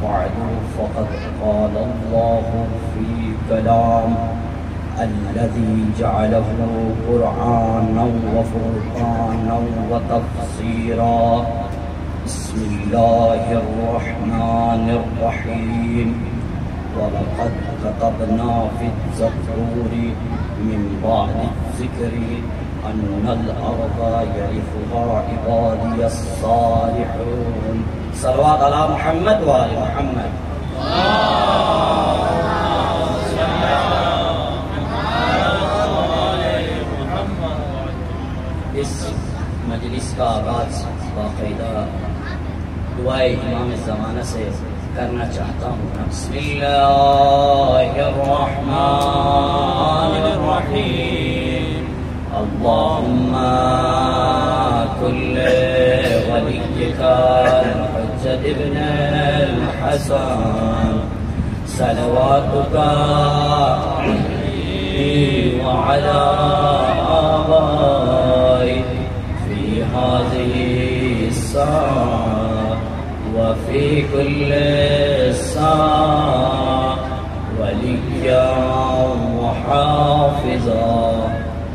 بعد فقد قال الله في كلام الذي جعله قرآنا وفرقانا وتفسيرا بسم الله الرحمن الرحيم ولقد كتبنا في الزبور من بعد الذكر أن الأرض يرثها عبادي الصالحون صلوات على محمد وآل محمد اس مجلس کا آغاز باقاعدہ دعائے امام زمانہ سے کرنا چاہتا ہوں بسم اللہ الرحمن الرحیم اللہم کل ولیک الحجۃ ابن الحسن صلواتک وعلی آبائک فی هذه الساعة وفي كل ساعة وليا وحافظا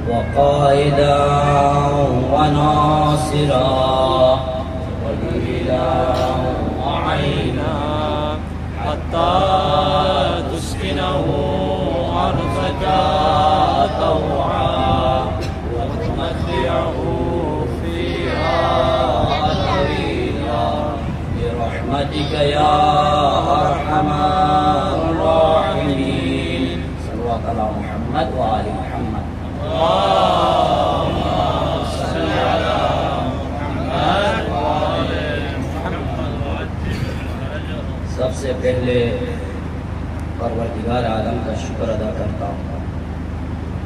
وقائدا وناصرا ودليلا وعينا حتى تسكنه أرضك طوعا وتمتعه فيها برحمتك يا أرحم الراحمين صلوات على محمد وآل محمد اللهم صل على محمد وآل محمد سب سے پہلے پروردگار عالم کا شکر ادا کرتا ہوں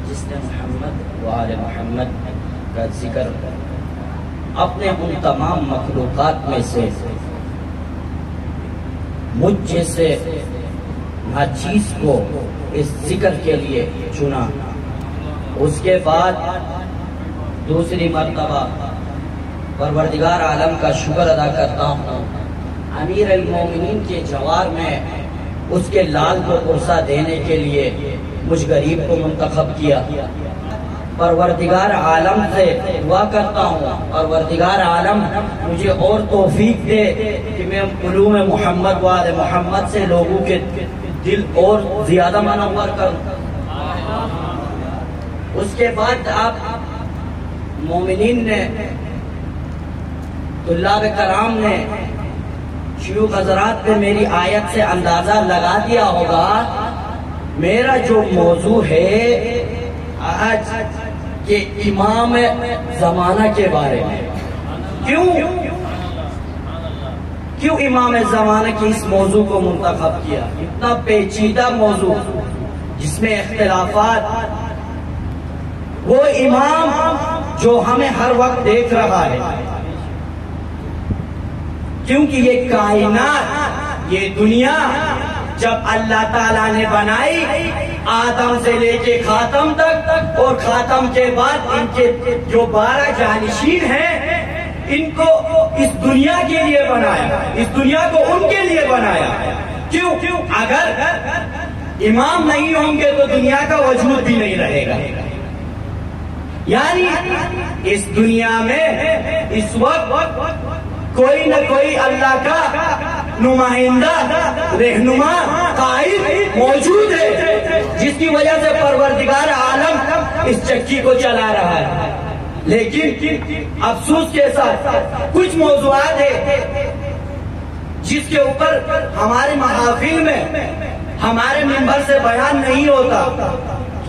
جس نے محمد وآل محمد کا ذکر اپنے ان تمام مخلوقات میں سے مجھ جیسے ناچیز کو اس ذکر کے لیے چنا اس کے بعد دوسری مرتبہ پروردگار عالم کا شکر ادا کرتا ہوں امیر المومنین کے جوار میں اس کے لال کو عرصہ دینے کے لیے مجھ غریب کو منتخب کیا پروردگار عالم سے دعا کرتا ہوں پروردگار عالم مجھے اور توفیق دے کہ میں علوم محمد و آل محمد سے لوگوں کے دل اور زیادہ منور کروں اس کے بعد آپ مومنین نے طلاب کرام نے شیوخ حضرات نے میری آیت سے اندازہ لگا دیا ہوگا میرا جو موضوع ہے آج کہ امام زمانہ کے بارے میں کیوں امام زمانہ کی اس موضوع کو منتخب کیا اتنا پیچیدہ موضوع جس میں اختلافات وہ امام جو ہمیں ہر وقت دیکھ رہا ہے کیونکہ یہ کائنات یہ دنیا جب اللہ تعالیٰ نے بنائی آدم سے لے کے خاتم تک اور خاتم کے بعد ان کے جو 12 جانشین ہیں ان کو اس دنیا کے لیے بنایا اس دنیا کو ان کے لیے بنایا کیوں اگر امام نہیں ہوں گے تو دنیا کا وجود بھی نہیں رہے گا یعنی اس دنیا میں اس وقت کوئی نہ کوئی اللہ کا نمائندہ رہنما قائد موجود ہے جس کی وجہ سے پروردگار عالم اس چکی کو چلا رہا ہے لیکن افسوس کے ساتھ کچھ موضوعات ہیں جس کے اوپر ہمارے محافل میں ہمارے منبر سے بیان نہیں ہوتا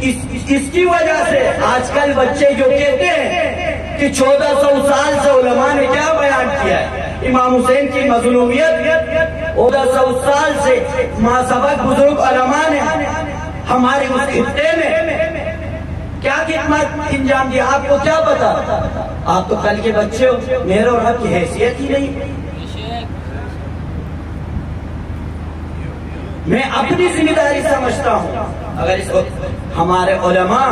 اس کی وجہ سے آج کل بچے جو کہتے ہیں کہ 1400 سال سے علماء نے کیا بیان کیا ہے امام حسین کی مظلومیت 1400 سال سے ماں سبق بزرگ علماء نے ہمارے اس خطے میں کیا خدمت انجام دیا آپ کو کیا پتا آپ تو کل کے بچے ہو میرے اور آپ کی حیثیت ہی نہیں میں اپنی ذمہ داری سمجھتا ہوں اگر اس وقت ہمارے علماء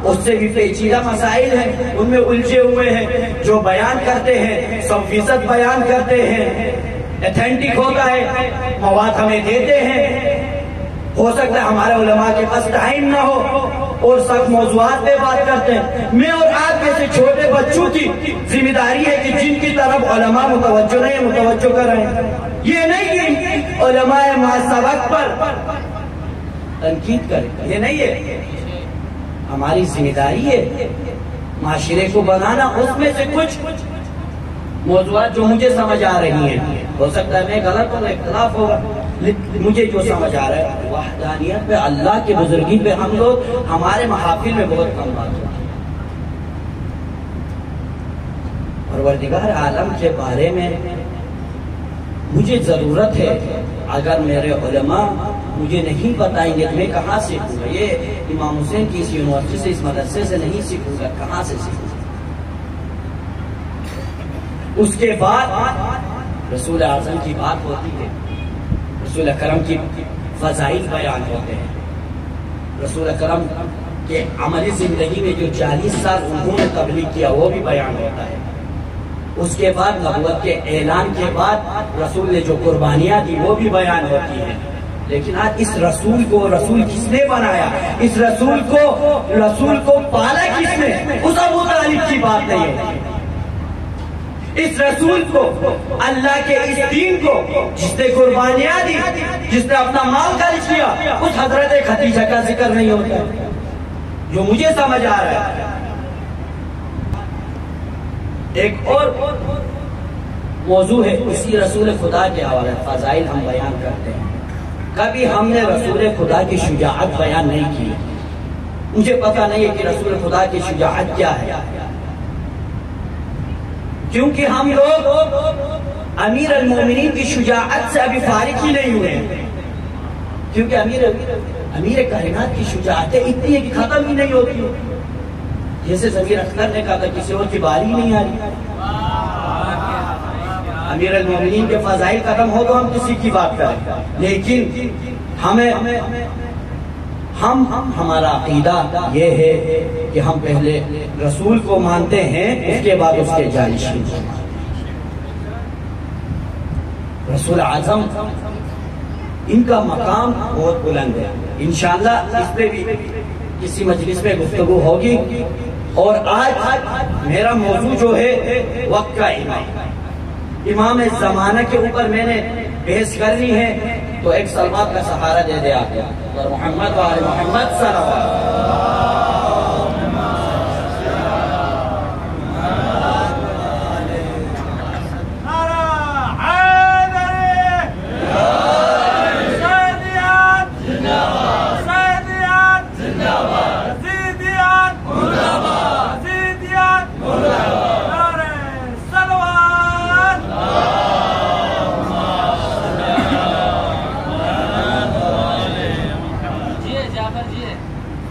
اس سے بھی پیچیدہ مسائل ہیں ان میں الجھے ہوئے ہیں جو بیان کرتے ہیں 100% بیان کرتے ہیں ایتھینٹک ہوتا ہے مواد ہمیں دیتے ہیں. ہو سکتا ہے ہمارے علماء کے پاس ٹائم نہ ہو اور سخت موضوعات پہ بات کرتے ہیں. میں اور آپ جیسے چھوٹے بچوں کی ذمہ داری ہے کہ جن کی طرف علماء متوجہ نہیں متوجہ کر رہے ہیں. یہ نہیں کہ علماء ماسبق پر تنقید کریں، یہ نہیں ہے. ہماری ذمہ داری ہے معاشرے کو بنانا. اس میں سے کچھ موضوعات جو مجھے سمجھ آ رہی ہیں، ہو سکتا ہے میں غلط ہوں، اختلاف ہوگا، مجھے جو سمجھ آ رہا ہے وحدانیت پہ، اللہ کی بزرگی پہ ہم لوگ ہمارے محافل میں بہت کم بات ہوتی ہے. پروردگار عالم کے بارے میں مجھے ضرورت ہے. اگر میرے علماء مجھے نہیں بتائیں گے تو میں کہاں سیکھوں گا؟ یہ امام حسین کی اس یونیورسٹی سے، اس مدرسے سے نہیں سیکھوں گا، کہاں سے سیکھوں گا؟ اس کے بعد رسول اعظم کی بات ہوتی ہے، رسول اکرم کی فضائل بیان ہوتے ہیں. رسول اکرم کے عملی زندگی میں جو 40 سال انہوں نے تبلیغ کیا وہ بھی بیان ہوتا ہے. اس کے بعد نبوت کے اعلان کے بعد رسول نے جو قربانیاں دی وہ بھی بیان ہوتی ہیں. لیکن آج اس رسول کو رسول کس نے بنایا؟ اس رسول کو پالا کس نے؟ اس ابو طالب کی بات نہیں ہے. اس رسول کو، اللہ کے اس دین کو جس نے قربانیاں دی، جس نے اپنا مال خرچ کیا، اس حضرت خدیجہ کا ذکر نہیں ہوتا جو مجھے سمجھ آ رہا ہے. ایک اور موضوع ہے اسی رسول خدا کے حوالے فضائل ہم بیان کرتے ہیں. کبھی ہم نے رسول خدا کی شجاعت بیان نہیں کی. مجھے پتہ نہیں ہے کہ رسول خدا کی شجاعت کیا ہے، کیونکہ ہم لوگ امیر المومنین کی شجاعت سے ابھی فارغ ہی نہیں ہوئے ہیں. کیونکہ امیر کائنات کی شجاعتیں اتنی ہے کہ ختم ہی نہیں ہوتی. جیسے ضمیر اختر نے کہا تھا کسی اور کی باری نہیں آ رہی. امیر المومنین کے فضائل ختم ہو تو ہم کسی کی بات کریں، لیکن ہمارا عقیدہ یہ ہے کہ ہم پہلے رسول کو مانتے ہیں، اس کے بعد اس کے جانشین کو مانتے ہیں. رسول اعظم ان کا مقام بہت بلند ہے. انشاءاللہ اس پہ بھی کسی مجلس میں گفتگو ہوگی. اور آج میرا موضوع جو ہے وقت کا امام زمانہ کے اوپر میں نے بحث کرنی ہے، تو ایک سلوات کا سہارا دے دے آپ اور محمد وآل محمد صلی اللہ علیہ وسلم.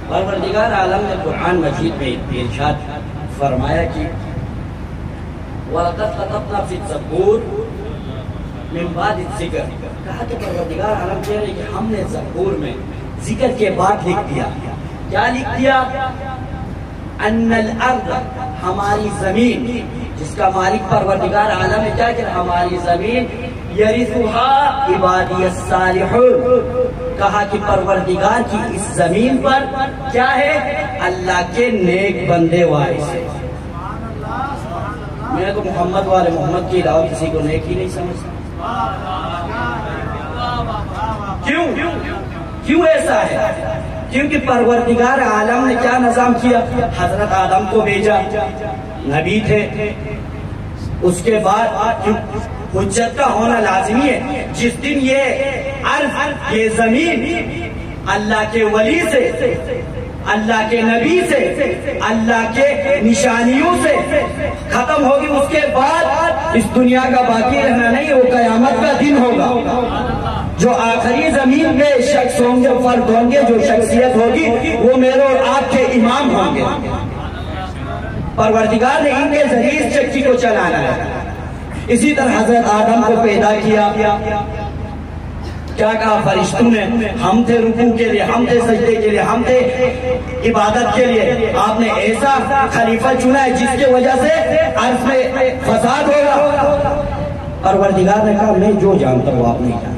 پروردگار عالم نے قرآن مجید میں ارشاد فرمایا کہ وَلَقَدْ كَتَبْنَا فِي الزَّبُورِ مِن بَعْدِ الذِّكْرِ. کہا کہ پروردگار عالم کہہ رہے کہ ہم نے زبور میں ذکر کے بعد لکھ دیا. کیا لکھ دیا؟ ان الارض، ہماری زمین جس کا مالک پروردگار عالم نے کیا کہ ہماری زمین یرثها عبادی الصالحون. کہا کہ پروردگار کی اس زمین پر کیا ہے؟ اللہ کے نیک بندے وارث ہیں. میں تو محمد والے محمد کی علاوہ کسی کو نیک ہی نہیں سمجھتا. کیوں ایسا ہے؟ کیونکہ پروردگار عالم نے کیا نظام کیا؟ حضرت آدم کو بھیجا، نبی تھے. اس کے بعد حجت کا ہونا لازمی ہے. جس دن یہ ارض، یہ زمین اللہ کے ولی سے، اللہ کے نبی سے، اللہ کے نشانیوں سے ختم ہوگی، اس کے بعد اس دنیا کا باقی رہنا نہیں، وہ قیامت کا دن ہوگا. جو آخری زمین پہ شخص ہوں گے، فرد ہوں گے، جو شخصیت ہوگی وہ میرے اور آپ کے امام ہوں گے. پروردگار نے ان کے ذریعے اس چکی کو چلانا ہے. اسی طرح حضرت آدم کو پیدا کیا. کیا کہا فرشتوں نے؟ ہم تھے رکوع کے لیے، ہم تھے سجدے کے لیے، ہم تھے عبادت کے لیے. آپ نے ایسا خلیفہ چنا ہے جس کی وجہ سے عرض میں فساد ہوگا. پروردگار نے کہا میں جو جانتا ہوں آپ نہیں جانتا.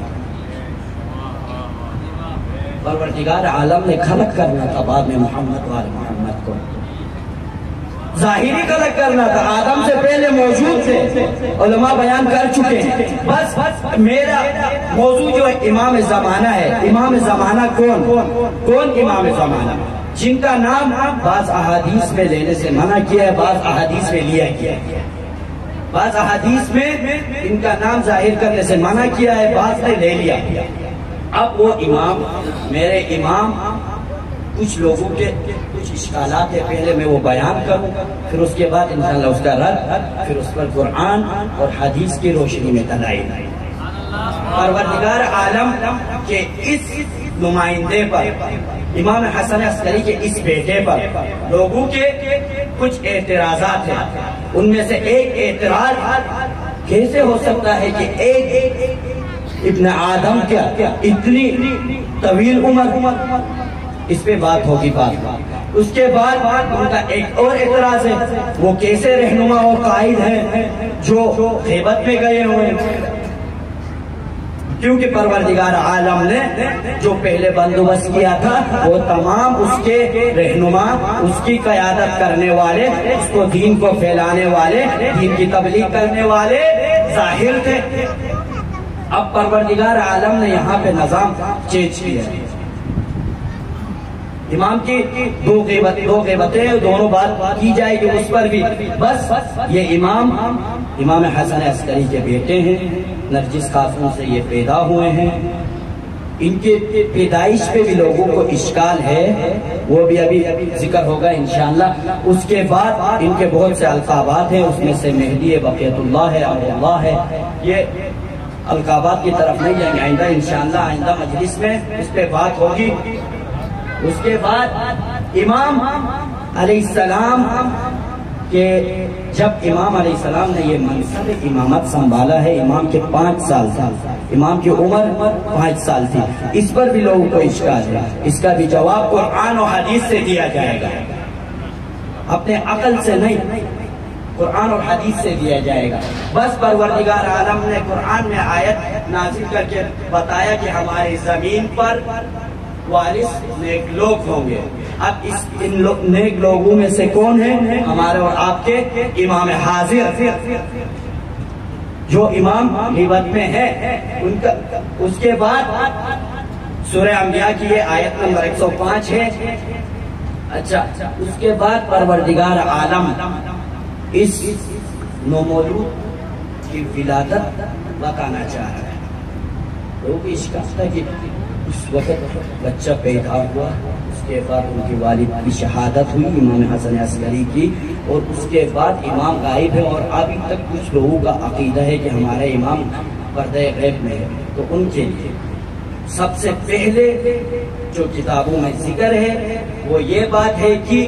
پروردگار عالم نے خلق کرنا تھا بعد میں محمد وال محمد کو، ظاہری خلق کرنا تھا، آدم سے پہلے موجود تھے، علماء بیان کر چکے ہیں۔ بس میرا موضوع جو امام زمانہ ہے، امام زمانہ کون امام زمانہ؟ جن کا نام بعض احادیث میں لینے سے منع کیا ہے، بعض احادیث میں لیا گیا ہے، بعض احادیث میں ان کا نام ظاہر کرنے سے منع کیا ہے، بعض نے لے لیا۔ اب وہ امام، میرے امام، کچھ لوگوں کے کچھ اشکالات ہیں، پہلے میں وہ بیان کروں، پھر اس کے بعد انشاءاللہ اس کا رد، پھر اس پر قرآن اور حدیث کی روشنی میں دلائل۔ پروردگار عالم کے اس نمائندے پر، امام حسن عسکری کے اس بیٹے پر لوگوں کے کچھ اعتراضات ہیں۔ ان میں سے ایک اعتراض، کیسے ہو سکتا ہے کہ ایک ابن آدم کیا اتنی طویل عمر؟ اس پہ بات ہوگی بات۔ اس کے بعد ان کا ایک اور اعتراض ہے، وہ کیسے رہنما اور قائد ہیں جو غیبت میں گئے ہوئے ہیں؟ کیونکہ پروردگار عالم نے جو پہلے بندوبست کیا تھا وہ تمام اس کے رہنما، اس کی قیادت کرنے والے، اس کو دین کو پھیلانے والے، دین کی تبلیغ کرنے والے ظاہر تھے۔ اب پروردگار عالم نے یہاں پہ نظام چینج کیا ہے۔ امام کی دو غیبتیں، دونوں بات کی جائے گی اس پر بھی۔ بس یہ امام حسن عسکری کے بیٹے ہیں، نرجس خاتون سے یہ پیدا ہوئے ہیں۔ ان کے پیدائش پہ بھی لوگوں کو اشکال ہے، وہ بھی ابھی ذکر ہوگا انشاءاللہ۔ اس کے بعد ان کے بہت سے القابات ہیں، اس میں سے مہدی ہے، بقیت اللہ ہے، امر اللہ ہے۔ یہ القابات کی طرف نہیں جائیں گے، آئندہ انشاءاللہ آئندہ مجلس میں اس پہ بات ہوگی۔ اس کے بعد امام علیہ السلام کہ جب امام علیہ السلام نے یہ منصب امامت سنبھالا ہے، امام کے 5 سال تھا، امام کی عمر 5 سال تھی۔ اس پر بھی لوگوں کو اشکال ہے، اس کا بھی جواب قرآن و حدیث سے دیا جائے گا، اپنے عقل سے نہیں، قرآن اور حدیث سے دیا جائے گا۔ بس پروردگار عالم نے قرآن میں آیت نازل کر کے بتایا کہ ہماری زمین پر وارث نیک لوگ ہوں گے۔ اب ان نیک لوگوں میں سے کون ہیں؟ ہمارے اور آپ کے امام حاضر، جو امام غیبت میں ہے ان کا۔ اس کے بعد سورہ انبیاء کی یہ آیت نمبر 105 ہے۔ اچھا، اس کے بعد پروردگار عالم اس نومولود کی ولادت بتانا چاہ رہا ہے۔ لوگ اشکال ہے کہ اس وقت بچہ پیدا ہوا، اس کے بعد ان کی والد کی شہادت ہوئی، امام حسن عسکری کی، اور اس کے بعد امام غائب ہے، اور ابھی تک کچھ لوگوں کا عقیدہ ہے کہ ہمارے امام پردہ غیب میں ہے۔ تو ان کے لیے سب سے پہلے جو کتابوں میں ذکر ہے وہ یہ بات ہے کہ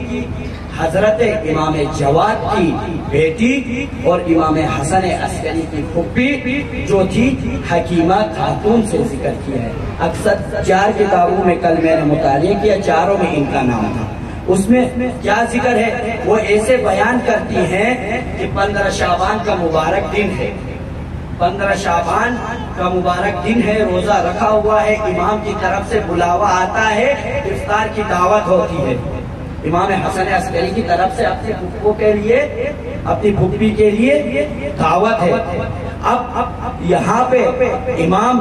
حضرت امام جواد کی بیٹی اور امام حسن عسکری کی پھپھی جو تھی حکیمہ خاتون سے ذکر کیا ہے۔ اکثر 4 کتابوں میں کل میں نے مطالعہ کیا، 4 میں ان کا نام تھا۔ اس میں کیا ذکر ہے؟ وہ ایسے بیان کرتی ہیں کہ 15 شعبان کا مبارک دن ہے، 15 شعبان کا مبارک دن ہے، روزہ رکھا ہوا ہے، امام کی طرف سے بلاوا آتا ہے، افطار کی دعوت ہوتی ہے۔ امام حسن عسکری کی طرف سے اپنے پھپھو کے لیے، اپنی پھپھی کے لیے دعوت ہے۔ اب یہاں پہ امام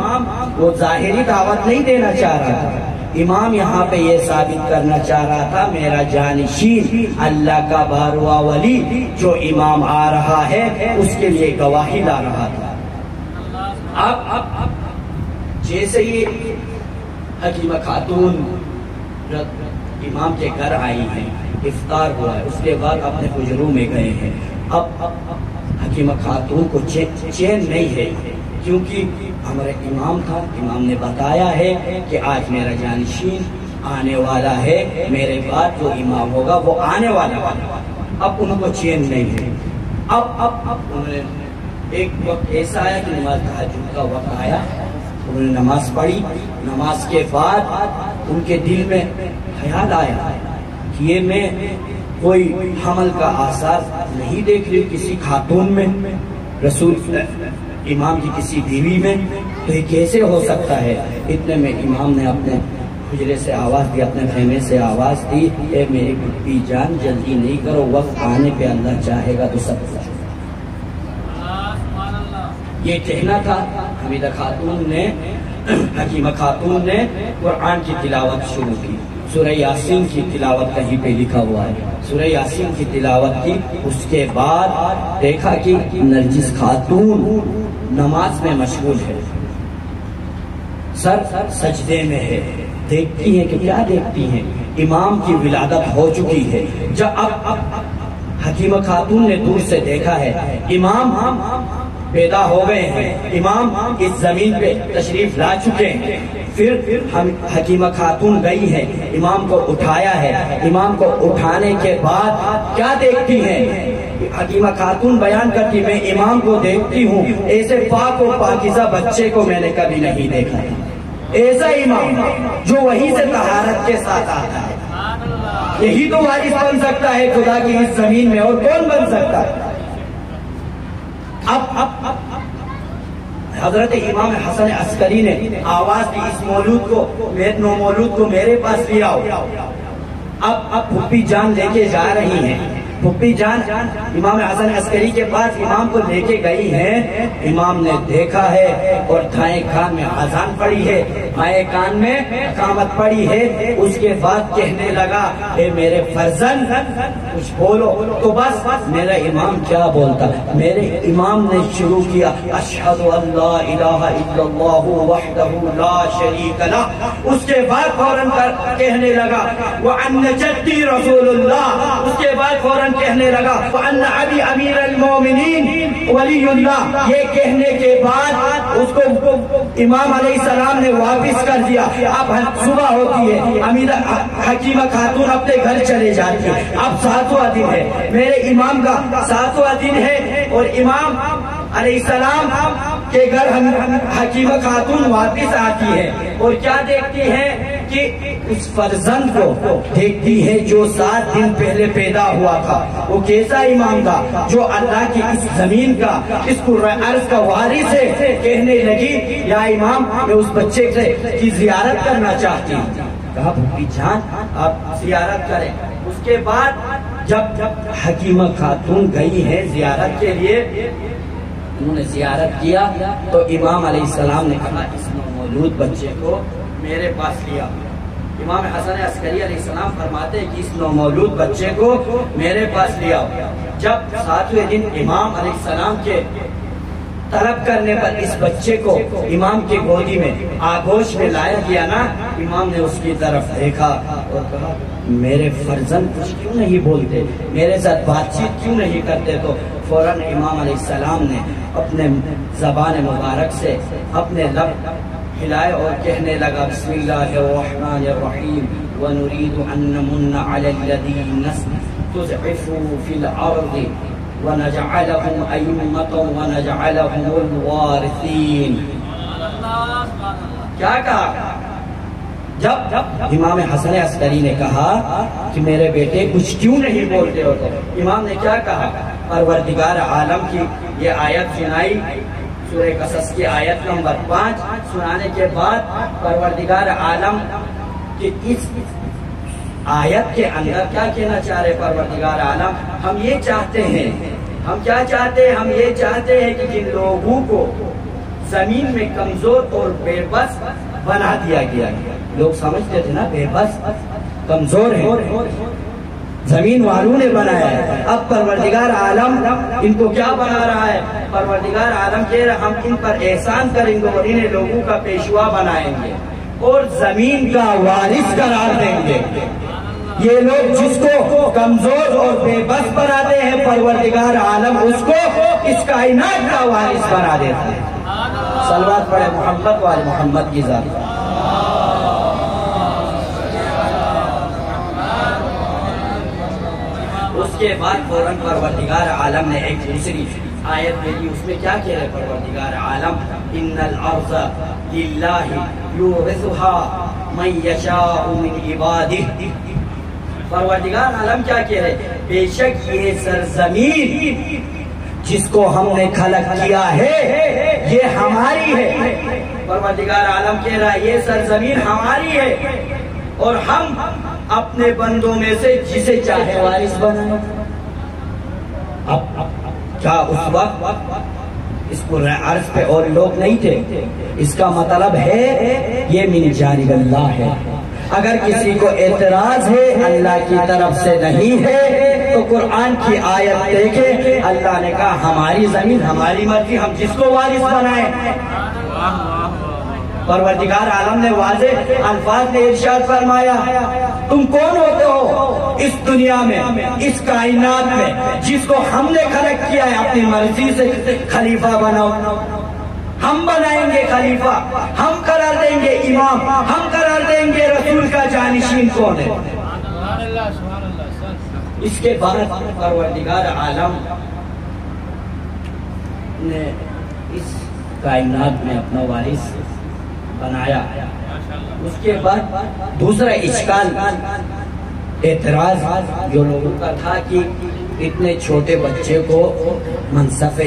وہ ظاہری دعوت نہیں دینا چاہ رہا تھا، امام یہاں پہ یہ ثابت کرنا چاہ رہا تھا میرا جانشین اللہ کا بارواں ولی جو امام آ رہا ہے اس کے لیے گواہی لا رہا تھا۔ اب جیسے ہی حکیمہ خاتون امام کے گھر آئی ہیں، افطار ہوا ہے، اس کے بعد اپنے حجروں میں گئے ہیں۔ اب حکیمہ خاتون کو چین نہیں ہے، کیونکہ ہمارا امام تھا، امام نے بتایا ہے کہ آج میرا جانشین آنے والا ہے، میرے بعد جو امام ہوگا وہ آنے والا۔ اب ان کو چین نہیں ہے۔ اب انہوں نے ایک وقت ایسا آیا کہ نماز تہجد کا وقت آیا، انہوں نے نماز پڑھی، نماز کے بعد ان کے دل میں خیال آیا کہ یہ میں کوئی حمل کا آثار نہیں دیکھ رہی کسی خاتون میں، رسول امام کی کسی بیوی میں، تو یہ کیسے ہو سکتا ہے؟ اتنے میں امام نے اپنے حجرے سے آواز دی، اپنے خیمے سے آواز دی، اے میری پھپھی جان جلدی نہیں کرو، وقت آنے پہ اللہ چاہے گا تو سب کچھ۔ یہ کہنا تھا حمیدہ خاتون نے، حکیمہ خاتون نے قرآن کی تلاوت شروع کی، سورہ یاسین کی تلاوت کہیں پہ لکھا ہوا ہے، سورہ یاسین کی تلاوت کی۔ اس کے بعد دیکھا کہ نرجس خاتون نماز میں مشغول ہے، سر سجدے میں ہے، دیکھتی ہیں کہ کیا دیکھتی ہیں، امام کی ولادت ہو چکی ہے۔ جب اب حکیمہ خاتون نے دور سے دیکھا ہے امام پیدا ہو گئے ہیں، امام اس زمین پہ تشریف لا چکے ہیں، پھر حکیمہ خاتون گئی ہے، امام کو اٹھایا ہے، امام کو اٹھانے کے بعد کیا دیکھتی ہیں؟ حکیمہ خاتون بیان کرتی، میں امام کو دیکھتی ہوں، ایسے پاک و پاکیزہ بچے کو میں نے کبھی نہیں دیکھا ہے، ایسا امام جو وہی سے طہارت کے ساتھ آتا ہے، یہی تو وارث بن سکتا ہے خدا کی اس زمین میں، اور کون بن سکتا ہے؟ اب حضرت امام حسن عسکری نے آواز دی، اس مولود کو، نو مولود کو میرے پاس لے آؤ۔ اب پھپھی جان لے کے جا رہی ہیں، پھپھی جان امام حسن عسکری کے پاس امام کو لے کے گئی ہیں، امام نے دیکھا ہے اور دائیں کان میں اذان پڑی ہے، بائیں کان میں اقامت پڑی ہے۔ اس کے بعد کہنے لگا، اے میرے فرزند کچھ بولو، تو بس میرا امام کیا بولتا، میرے امام نے شروع کیا، اشہد ان لا الہ الا اللہ وحدہ لا شریک لہ۔ اس کے بعد فوراً کہنے لگا، وَأَنَّ جَدِّي رسول اللہ۔ اس کے بعد فوراً کہنے لگا، وَأَنَّ أَبِي أَمِيرَ الْمُؤْمِنِينَ وَلِيُّ اللَّهِ۔ یہ کہنے کے بعد اس کو امام علیہ السلام نے واپس کر دیا۔ اب صبح ہوتی ہے، امیرہ حکیمہ خاتون اپنے گھر چلے جاتی ہے، اب 7واں دن ہے، میرے امام کا 7واں دن ہے، اور امام علیہ السلام کے گھر حکیمہ خاتون واپس آتی ہے، اور کیا دیکھتی ہے کہ اس فرزند کو دیکھتی ہے جو 7 دن پہلے پیدا ہوا تھا، وہ کیسا امام تھا جو اللہ کی اس زمین کا، اس عرض کا وارث ہے۔ کہنے لگی، یا امام میں اس بچے کی زیارت کرنا چاہتی ہوں۔ کہا پھپھی جان آپ زیارت کریں۔ اس کے بعد جب حکیمہ خاتون گئی ہے زیارت کے لیے، انہوں نے زیارت کیا تو امام علیہ السلام نے کہا، اس مولود بچے کو میرے پاس لیا۔ امام حسن عسکری علیہ السلام فرماتے کہ اس نومولود بچے کو میرے پاس لیا۔ جب 7ویں دن امام علیہ السلام کے طلب کرنے پر اس بچے کو امام کی گودی میں آگوش میں لایا گیا نا، امام نے اس کی طرف دیکھا اور کہا، میرے فرزند کچھ کیوں نہیں بولتے، میرے ساتھ بات چیت کیوں نہیں کرتے؟ تو فوراً امام علیہ السلام نے اپنے زبان مبارک سے اپنے لب ہلائے اور کہنے لگا، بسم اللہ الرحمن الرحیم، وَنُرِيدُ أَن نَّمُنَّ عَلَى الَّذِينَ اسْتُضْعِفُوا فِي الْأَرْضِ وَنَجْعَلَهُمْ أَئِمَّةً وَنَجْعَلَهُمُ الْوَارِثِينَ۔ کیا کہا؟ جب امام حسن عسکری نے کہا کہ میرے بیٹے کچھ کیوں نہیں بولتے ہو، تو امام نے کیا کہا؟ پروردگار عالم کی یہ آیت سنائی، سورہ قصص کی آیت نمبر 5 سنانے کے بعد پروردگار عالم کی اس آیت کے اندر کیا کہنا چاہ رہے پروردگار عالم؟ ہم یہ چاہتے ہیں، ہم کیا چاہتے ہیں؟ ہم یہ چاہتے ہیں کہ جن لوگوں کو زمین میں کمزور اور بے بس بنا دیا گیا، لوگ سمجھتے تھے نا بے بس کمزور ہے، زمین والوں نے بنایا ہے، اب پروردگار عالم ان کو کیا بنا رہا ہے؟ پروردگار عالم کہہ رہا ہم ان پر احسان کریں گے اور انہیں لوگوں کا پیشوا بنائیں گے اور زمین کا وارث قرار دیں گے۔ یہ لوگ جس کو کمزور اور بے بس بناتے ہیں، پروردگار عالم اس کو اس کائنات کا وارث بنا دیتا ہے۔ صلوات پڑھے محمد وآل محمد کی ذات۔ اس کے بعد فوراً پروردگار عالم نے ایک دوسری آیت بھیجی، اس میں کیا کہہ رہے پروردگار عالم؟ ان الارض للہ یورثها من یشاء من عبادہ۔ پروردگار عالم کیا کہہ رہے؟ بے شک یہ سرزمین جس کو ہم نے خلق کیا ہے یہ ہماری ہے، پروردگار عالم کہہ رہا ہے یہ سرزمین ہماری ہے اور ہم اپنے بندوں میں سے جسے چاہے وارث بنائیں۔ اب کیا اس وقت اس پورے عرض پہ اور لوگ نہیں تھے؟ اس کا مطلب ہے یہ من جانب اللہ ہے۔ اگر کسی کو اعتراض ہے اللہ کی طرف سے نہیں ہے تو قرآن کی آیت دیکھے، اللہ نے کہا ہماری زمین ہماری مرضی، ہم جس کو وارث بنائیں۔ پروردگار عالم نے واضح الفاظ میں ارشاد فرمایا تم کون ہوتے ہو اس دنیا میں، اس کائنات میں، جس کو ہم نے خلق کیا ہے اپنی مرضی سے خلیفہ بناؤ۔ ہم بنائیں گے خلیفہ، ہم قرار دیں گے امام، ہم قرار دیں گے رسول کا جانشین کون ہے۔ اس کے بعد پروردگار عالم نے اس کائنات میں اپنا وارث بنایا۔ اس کے بعد دوسرا اشکال اعتراض جو لوگوں کا تھا کہ اتنے چھوٹے بچے کو منصب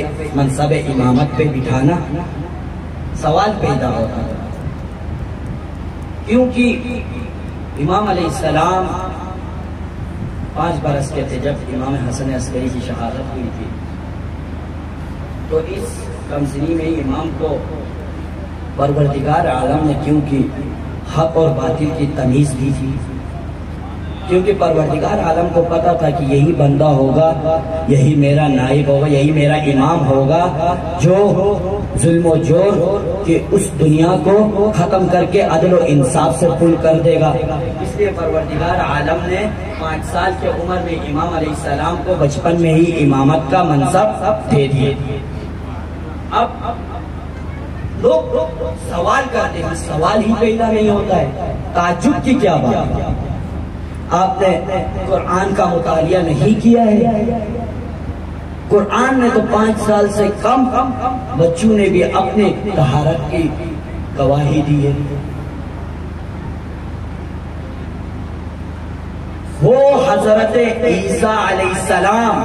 امامت پہ بٹھانا، سوال پیدا ہوتا ہے کیونکہ امام علیہ السلام 5 برس کے تھے جب امام حسن عسکری کی شہادت ہوئی تھی، تو اس کمسنی میں امام کو پروردگار عالم نے کیونکہ حق اور باطل کی تمیز دی تھی، کیونکہ پروردگار عالم کو پتا تھا کہ یہی بندہ ہوگا، یہی میرا نائب ہوگا، یہی میرا امام ہوگا جو ظلم و جور کی اس دنیا کو ختم کر کے عدل و انصاف سے پُر کر دے گا۔ اس لیے پروردگار عالم نے 5 سال کی عمر میں امام علیہ السلام کو بچپن میں ہی امامت کا منصب دے دیے۔ اب لوگ سوال کرتے ہیں، سوال ہی پیدا نہیں ہوتا ہے، تعجب کی کیا بات ہے؟ آپ نے قرآن کا مطالعہ نہیں کیا ہے؟ قرآن نے تو 5 سال سے کم بچوں نے بھی اپنے طہارت کی گواہی دی ہے۔ وہ حضرت عیسیٰ علیہ السلام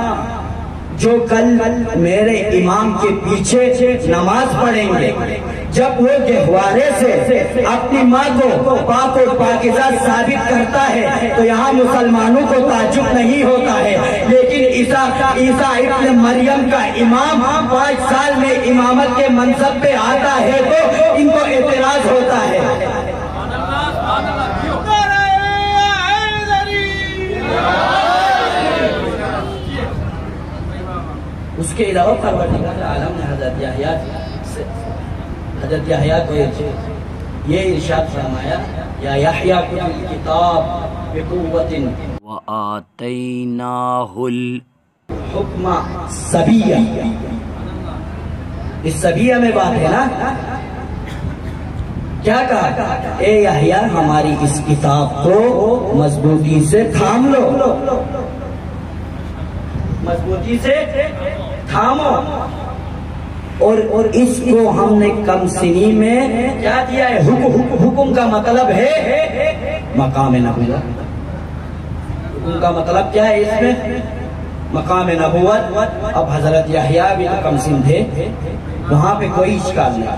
جو کل میرے امام کے پیچھے نماز پڑھیں گے، جب وہ گہوارے سے اپنی ماں کو پاک و پاکیزہ ثابت کرتا ہے تو یہاں مسلمانوں کو تعجب نہیں ہوتا ہے، لیکن عیسیٰ ابن مریم کا امام 5 سال میں امامت کے منصب پہ آتا ہے تو ان کو اعتراض ہوتا ہے۔ اس کے علاوہ پروردگار عالم نے حضرت یحییٰ کو یہ ارشاد فرمایا یا یحییٰ کتب الکتاب بقوت وآتیناہ الحکم صبیہ۔ اس صبیہ میں بات ہے نا، کیا کہا؟ اے یحییٰ ہماری اس کتاب کو مضبوطی سے تھام لو، مضبوطی سے تھامو، اور اس کو ہم نے کم سنی میں کیا دیا ہے؟ حکم کا مطلب ہے مقام نبوت۔ حکم کا مطلب کیا ہے اس میں؟ مقام نبوت۔ اب حضرت یحییٰ بھی تو کم سن تھے، وہاں پہ کوئی اشکال نہیں۔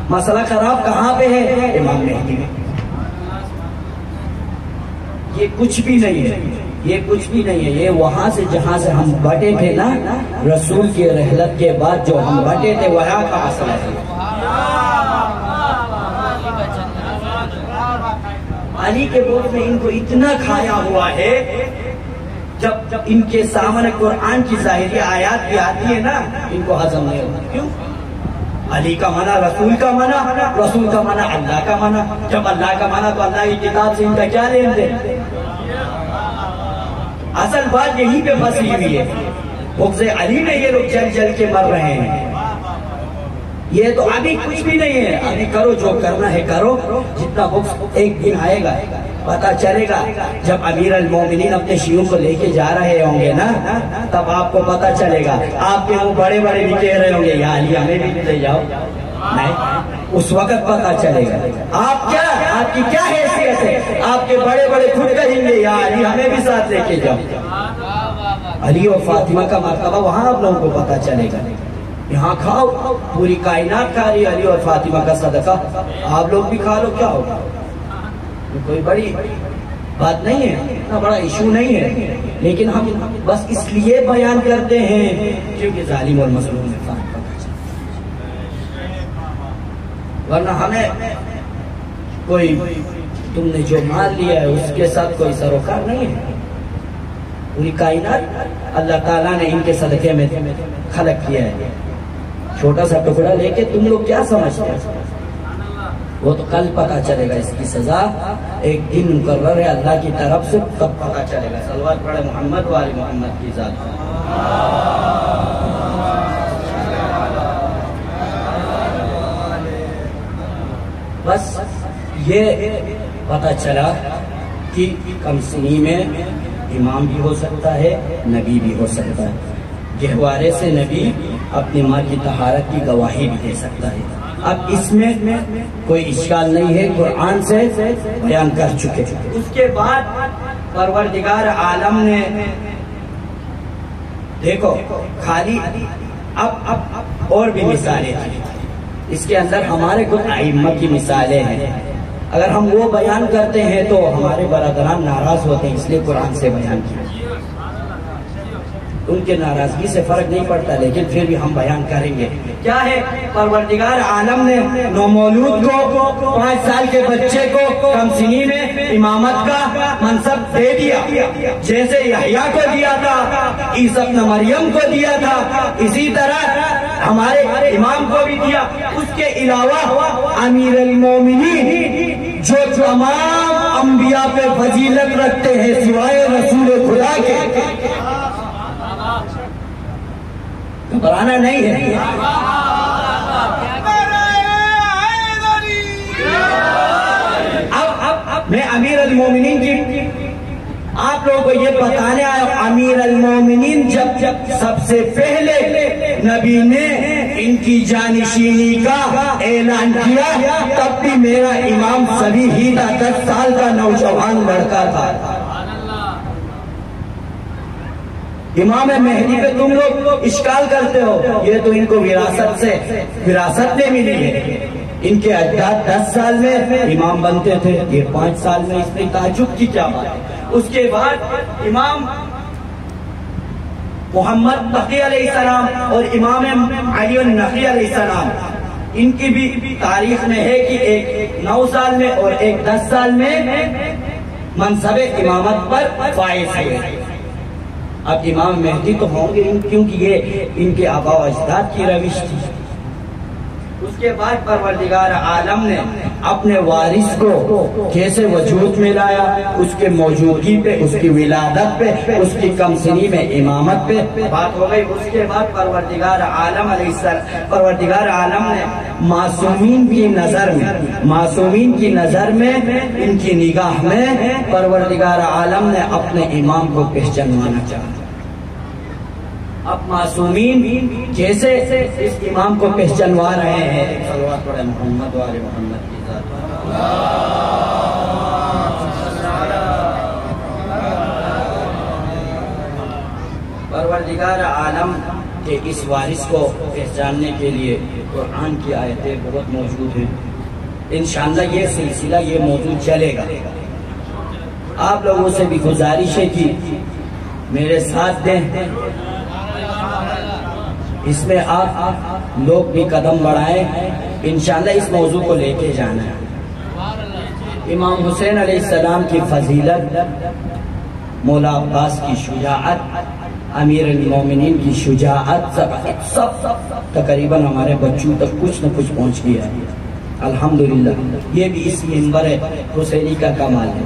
مسئلہ خراب کہاں پہ ہے؟ امام مہدی میں۔ یہ کچھ بھی نہیں ہے، یہ کچھ بھی نہیں ہے، یہ وہاں سے جہاں سے ہم بٹے تھے نا، رسول کی رحلت کے بعد جو ہم بٹے تھے وہاں کا مسئلہ ہے۔ علی کے گود میں ان کو اتنا کھایا ہوا ہے، جب ان کے سامنے قرآن کی ظاہری آیات بھی آتی ہے نا، ان کو ہضم نہیں ہوتا۔ کیوں؟ علی کا منع، رسول کا منع، رسول کا منع، اللہ کا منع۔ جب اللہ کا منع تو اللہ کی کتاب سے ان کا کیا لین دین؟ اصل بات یہیں پہ پھنسی ہوئی ہے، بغض علی میں یہ لوگ جل جل کے مر رہے ہیں۔ یہ تو ابھی کچھ بھی نہیں ہے، ابھی کرو جو کرنا ہے کرو، جتنا بغض ایک دن آئے گا پتا چلے گا، جب امیر المومنین اپنے شیعوں کو لے کے جا رہے ہوں گے نا، تب آپ کو پتا چلے گا۔ آپ کے وہ بڑے بڑے بھی کہہ رہے ہوں گے یا علی ہمیں بھی لے جاؤ، نہیں، اس وقت پتا چلے گا آپ کیا، آپ کی کیا حیثیت ہے۔ آپ کے بڑے بڑے خود کہیں گے یا علی ہمیں بھی ساتھ لے کے جاؤ۔ علی اور فاطمہ کا مرتبہ وہاں آپ لوگوں کو پتا چلے گا۔ یہاں کھاؤ، پوری کائنات کھا رہی ہے علی اور فاطمہ کا صدقہ، آپ لوگ بھی کھا لو، کیا ہوگا؟ کوئی بڑی بات نہیں ہے، اتنا بڑا ایشو نہیں ہے، لیکن ہم بس اس لیے بیان کرتے ہیں کیونکہ ظالم اور مظلوم میں فرق پتا چلے، ورنہ ہمیں کوئی تم نے جو مال لیا ہے اس کے ساتھ کوئی سروکار نہیں ہے۔ پوری کائنات اللہ تعالیٰ نے ان کے صدقے میں خلق کیا ہے، چھوٹا سا ٹکڑا لے کے تم لوگ کیا سمجھتے ہیں؟ وہ تو کل پتا چلے گا، اس کی سزا ایک دن مقرر ہے اللہ کی طرف سے، تب پتا چلے گا۔ صلوات پڑھے محمد و آل محمد کی ذات پر۔ بس یہ پتا چلا کہ کم سنی میں امام بھی ہو سکتا ہے، نبی بھی ہو سکتا ہے، گہوارے سے نبی اپنی ماں کی طہارت کی گواہی بھی دے سکتا ہے۔ اب اس میں کوئی اشکال نہیں ہے، قرآن سے بیان کر چکے۔ اس کے بعد پروردگار عالم نے دیکھو خالی اب اور بھی مثالیں تھیں، اس کے اندر ہمارے کچھ ائمہ کی مثالیں ہیں، اگر ہم وہ بیان کرتے ہیں تو ہمارے برادران ناراض ہوتے ہیں، اس لیے قرآن سے بیان کیا۔ ان کے ناراضگی سے فرق نہیں پڑتا، لیکن پھر بھی ہم بیان کریں گے۔ کیا ہے؟ پروردگار عالم نے نومولود کو، 5 سال کے بچے کو کم سنی میں امامت کا منصب دے دیا، جیسے یحییٰ کو دیا تھا، عیسیٰ ابن مریم کو دیا تھا، اسی طرح ہمارے امام کو بھی دیا۔ اس کے علاوہ امیر المومنین جو تمام انبیاء پہ فضیلت رکھتے ہیں سوائے رسول خدا کے، گھبرانا نہیں ہے۔ اب میں امیر المومنین کی آپ لوگوں کو یہ بتانے آیا، امیر المومنین جب سب سے پہلے نبی نے ان کی جانشینی کا اعلان کیا، تب بھی میرا امام سبھی ہی تھا، 10 سال کا نوجوان لڑکا تھا۔ امام مہدی پہ تم لوگ اشکال کرتے ہو، یہ تو ان کو وراثت میں ملی ہے، ان کے اجداد 10 سال میں امام بنتے تھے، یہ 5 سال میں، اس میں تعجب کی کیا بات ہے؟ اس کے بعد امام محمد تقی علیہ السلام اور امام علی النقی علیہ السلام، ان کی بھی تاریخ میں ہے کہ ایک 9 سال میں اور ایک 10 سال میں منصب امامت پر فائز ہوئے۔ اب امام مہدی تو ہوں گے کیونکہ یہ ان کے آبا و اجداد کی روش تھی۔ اس کے بعد پروردگار عالم نے اپنے وارث کو کیسے وجود میں لایا، اس کے موجودگی پہ، اس کی ولادت پہ، اس کی کم سنی میں امامت پہ بات ہو گئی۔ اس کے بعد پروردگار عالم نے معصومین کی نظر میں ان کی نگاہ میں پروردگار عالم نے اپنے امام کو پہچانوانا چاہا۔ اب معصومین کیسے اس امام کو پہچانوا رہے ہیں؟ صلوات پڑھے محمد و آل محمد کی ذات پر۔ پروردگار عالم کے اس وارث کو پہچاننے کے لیے قرآن کی آیتیں بہت موجود ہیں، انشاءاللہ یہ سلسلہ، یہ موضوع چلے گا۔ آپ لوگوں سے بھی گزارش ہے کہ میرے ساتھ دیں، اس میں آپ لوگ بھی قدم بڑھائیں، انشاءاللہ اس موضوع کو لے کے جانا ہے۔ امام حسین علیہ السلام کی فضیلت، مولا عباس کی شجاعت، امیر المومنین کی شجاعت، سب تقریباً ہمارے بچوں تک کچھ نہ کچھ پہنچ گیا ہے، الحمدللہ۔ یہ بھی اس منبر حسینی کا کمال ہے،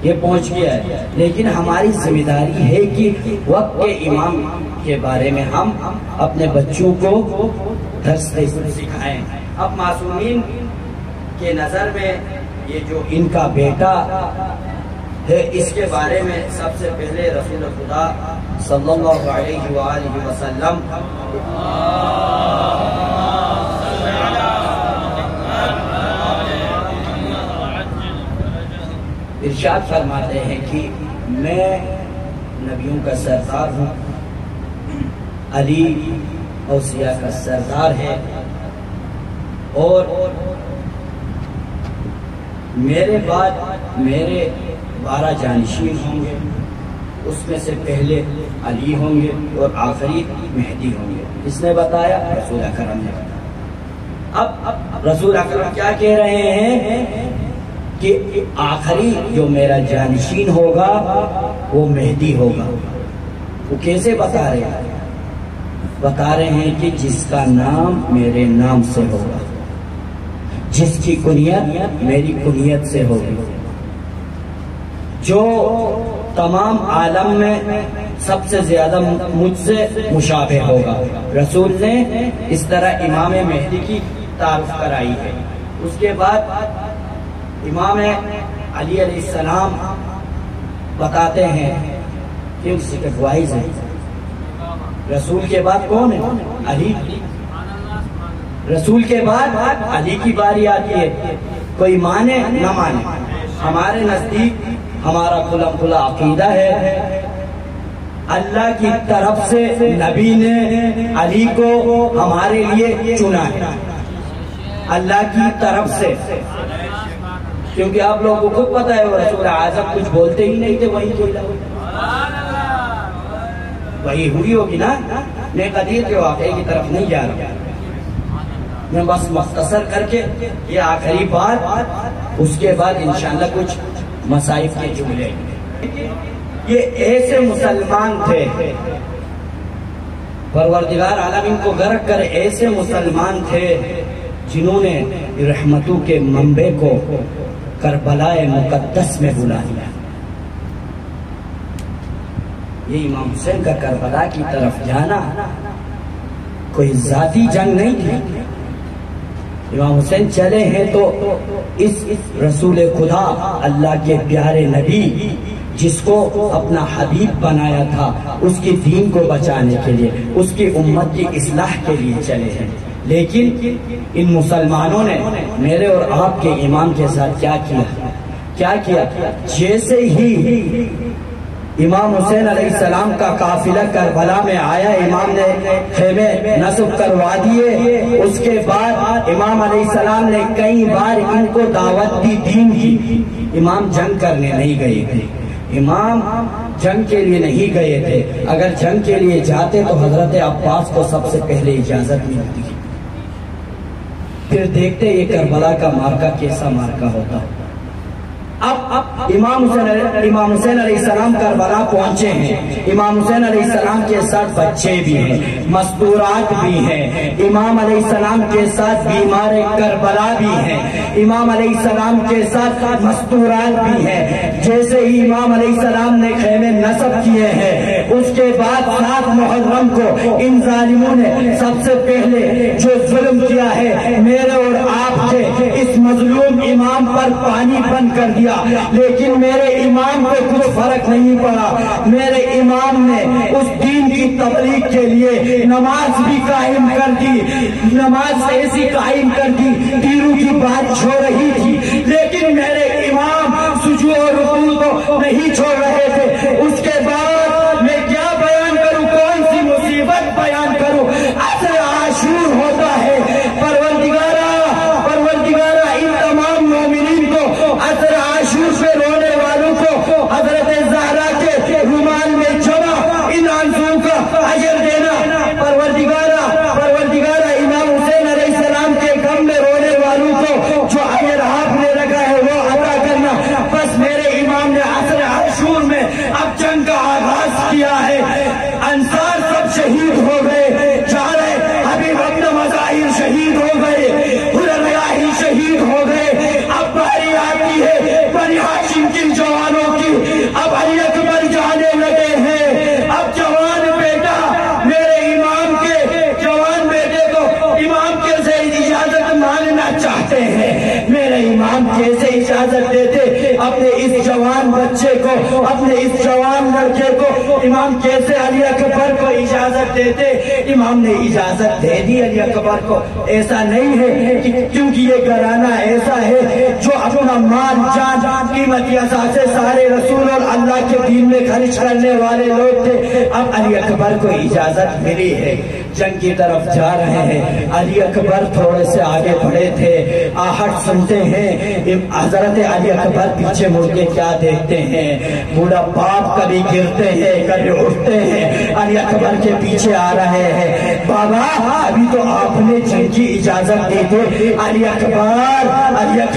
یہ پہنچ گیا ہے، لیکن ہماری ذمہ داری ہے کہ وقت کے امام کے بارے میں ہم اپنے بچوں کو درس سکھائیں۔ اب معصومین کے نظر میں یہ جو ان کا بیٹا ہے، اس کے بارے میں سب سے پہلے رسول خدا صلی اللہ علیہ وآلہ وسلم ارشاد فرماتے ہیں کہ میں نبیوں کا سردار ہوں، علی اوصیاء کا سردار ہے، اور میرے بعد میرے 12 جانشین ہوں گے، اس میں سے پہلے علی ہوں گے اور آخری مہدی ہوں گے۔ اس نے بتایا؟ رسول اکرم نے بتایا۔ اب رسول اکرم کیا کہہ رہے ہیں کہ آخری جو میرا جانشین ہوگا وہ مہدی ہوگا۔ وہ کیسے بتا رہے ہیں؟ بتا رہے ہیں کہ جس کا نام میرے نام سے ہوگا، جس کی کنیت میری کنیت سے ہوگی، جو تمام عالم میں سب سے زیادہ مجھ سے مشابہ ہوگا۔ رسول نے اس طرح امام مہدی کی تعارف کرائی ہے۔ اس کے بعد امام علی علیہ السلام بتاتے ہیں کہ سکت وائز ہے، رسول کے بعد کون ہے؟ علی۔ رسول کے بعد علی کی باری آتی ہے، کوئی مانے نہ مانے، ہمارے نزدیک ہمارا کھلم کھلا عقیدہ ہے اللہ کی طرف سے نبی نے علی کو ہمارے لیے چنا ہے، اللہ کی طرف سے، کیونکہ آپ لوگوں کو خود پتا ہے وہ رسول اعظم کچھ بولتے ہی نہیں تھے، وہی ہوئی ہوگی نا۔ میں قدیر کے واقعے کی طرف نہیں جا رہا، میں بس مختصر کر کے یہ آخری بات، اس کے بعد انشاءاللہ کچھ مصائب کے جملے۔ یہ ایسے مسلمان تھے، پروردگار عالم ان کو غرق کر، ایسے مسلمان تھے جنہوں نے رحمتوں کے منبع کو کربلا مقدس میں بلا لیا۔ یہ امام حسین کا کربلا کی طرف جانا کوئی ذاتی جنگ نہیں تھی۔ امام حسین چلے ہیں تو اس رسول خدا، اللہ کے پیارے نبی جس کو اپنا حبیب بنایا تھا، اس کی دین کو بچانے کے لیے، اس کی امت کی اصلاح کے لیے چلے ہیں۔ لیکن ان مسلمانوں نے میرے اور آپ کے امام کے ساتھ کیا کیا؟ جیسے ہی امام حسین علیہ السلام کا قافلہ کربلا میں آیا، امام نے خیمے نصب کروا دیے۔ اس کے بعد امام علیہ السلام نے کئی بار ان کو دعوت دی دین کی۔ امام جنگ کرنے نہیں گئے تھے، امام جنگ کے لیے نہیں گئے تھے۔ اگر جنگ کے لیے جاتے تو حضرت عباس کو سب سے پہلے اجازت ملتی، پھر دیکھتے یہ کربلا کا مارکا کیسا مارکا ہوتا۔ اب امام حسین علیہ السلام کربلا پہنچے ہیں، امام حسین علیہ السلام کے ساتھ بچے بھی ہیں، مستورات بھی ہیں، امام علیہ السلام کے ساتھ بیمار کربلا بھی ہیں، امام علیہ السلام کے ساتھ مستورات بھی ہیں۔ جیسے ہی امام علیہ السلام نے خیمے نصب کیے ہیں، اس کے بعد 7 محرم کو ان ظالموں نے سب سے پہلے جو ظلم کیا ہے میرے اور آپ کے اس مظلوم امام پر پانی بند کر دیا، لیکن میرے امام کو کچھ فرق نہیں پڑا۔ میرے امام نے اس دین کی تبلیغ کے لیے نماز بھی قائم کر دی، نماز ایسی قائم کر دی، تیروں کی بارش ہو رہی تھی، لیکن میرے امام سجود اور رکوع کو نہیں چھوڑ رہے تھے۔ اس کے بعد میں کیا بیان کروں، کون سی مصیبت بیان کروں؟ عصر عاشور ہوتا ہے، پروردگارہ ان تمام مومنین کو عصر عاشور پہ رونے والوں کو حضرت زہرا کے رومال میں جمع ان آنسوؤں کا اجر دینا، پروردگارہ امام حسین علیہ السلام کے غم میں رونے والوں کو جو اجر آپ نے رکھا ہے وہ عطا کرنا۔ بس میرے امام نے عصر عاشور میں اب جنگ کا آغاز کیا ہے، انصار سب شہید ہو گئے، چارے حبیب ابن مظاہر شہید ہو گئے، حرریاہی شہید ہو گئے۔ اب باری آتی ہے بنی ہاشم کی جوانوں کی، اب علی اکبر جانے لگے ہیں۔ اب جوان بیٹا میرے امام کے جوان بیٹے کو امام کیسے اجازت مانگنا چاہتے ہیں، میرے امام کیسے اجازت دیتے اپنے اس جوان بچے کو، اپنے اس جوان لڑکے کو، امام کیسے علی اکبر کو اجازت دیتے؟ امام نے اجازت دے دی علی اکبر کو۔ ایسا نہیں ہے کیونکہ یہ گھرانہ ایسا ہے جو اپنا مال جان قیمتی اثاثے سارے رسول اور اللہ کے دین میں خرچ کرنے والے لوگ تھے۔ اب علی اکبر کو اجازت ملی ہے جنگ کی طرف جا رہے ہیں. علی اکبر تھوڑے سے آگے بڑھے تھے. آہٹ سنتے ہیں. حضرت علی اکبر پیچھے مڑ کے کیا دیکھتے ہیں؟ بوڑھا باپ کبھی گرتے ہیں کبھی اٹھتے ہیں. علی اکبر کے پیچھے آ رہے ہیں. بابا ابھی تو آپ نے جنگ کی اجازت دی تھی. علی اکبر اگر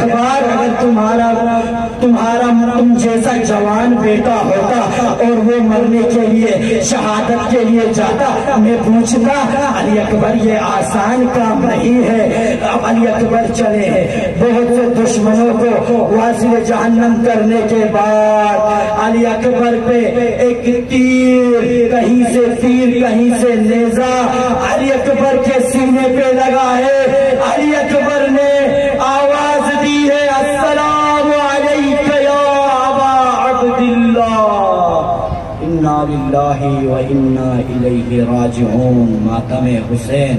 تم جیسا جوان بیٹا ہوتا اور وہ مرنے کے لیے شہادت کے لیے جاتا میں پوچھتا. علی اکبر یہ آسان کام نہیں ہے. اب علی اکبر چلے ہیں. بہت سے دشمنوں کو واصل جہنم کرنے کے بعد علی اکبر پہ ایک تیر کہیں سے نیزہ علی اکبر کے سینے پہ لگا ہے. علی اکبر نے آواز دی ہے السلام علیک یا ابا عبداللہ انا للہ و انا الیہ راجعون. ماتم حسین.